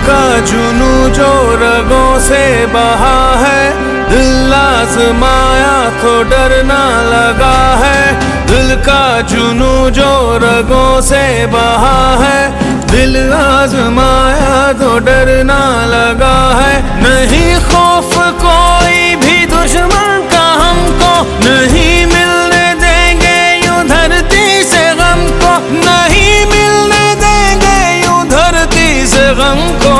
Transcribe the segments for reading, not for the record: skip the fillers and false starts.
का जुनू जो रगों से बहा है, दिल आजमाया तो डरना लगा है। दिल का जुनू जो रगों से बहा है, दिल आजमाया तो डरना लगा है। नहीं खौफ कोई भी दुश्मन का हमको, नहीं मिलने देंगे यूं धरती से गम को, नहीं मिलने देंगे यूं धरती से गम को।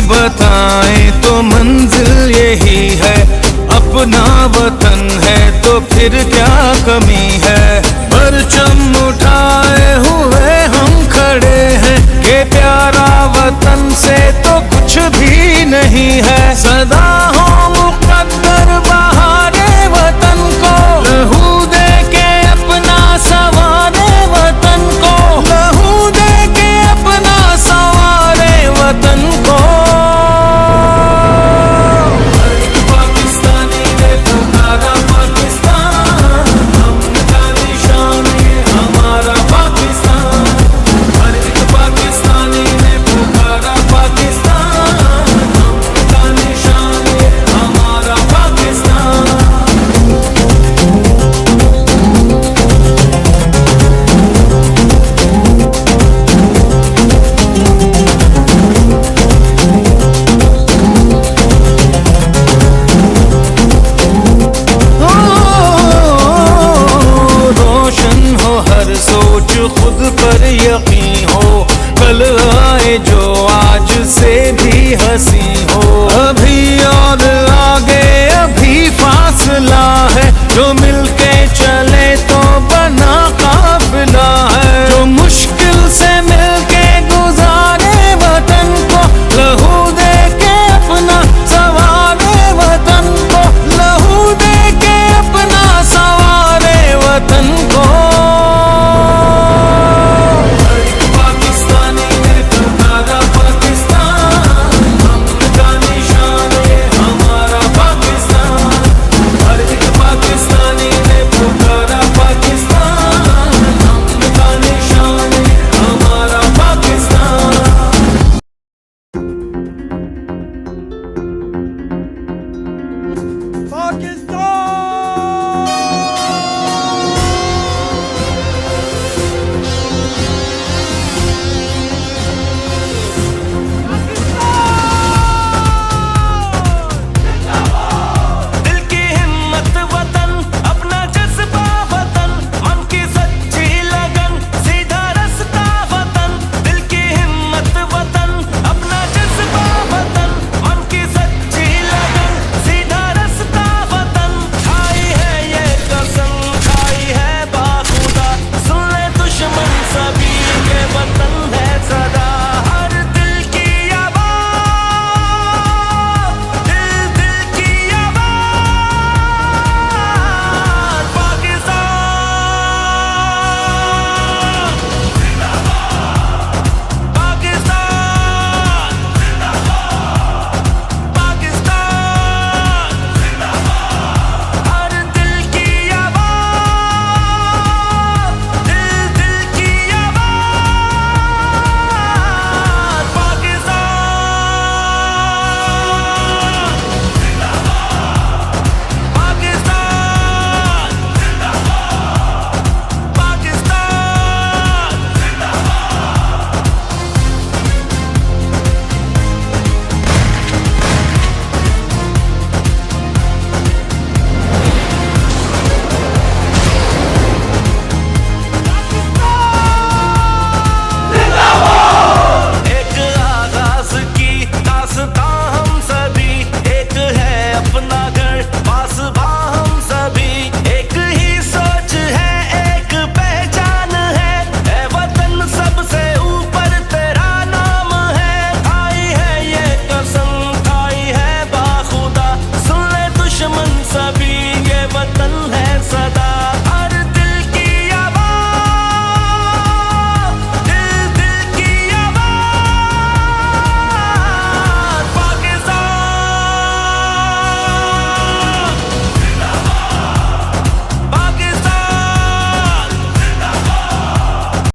बताएं तो मंजिल यही है, अपना वतन है तो फिर क्या कमी है। परचम उठाए हुए हम खड़े हैं, कि प्यारा वतन से तो कुछ भी नहीं है। सदा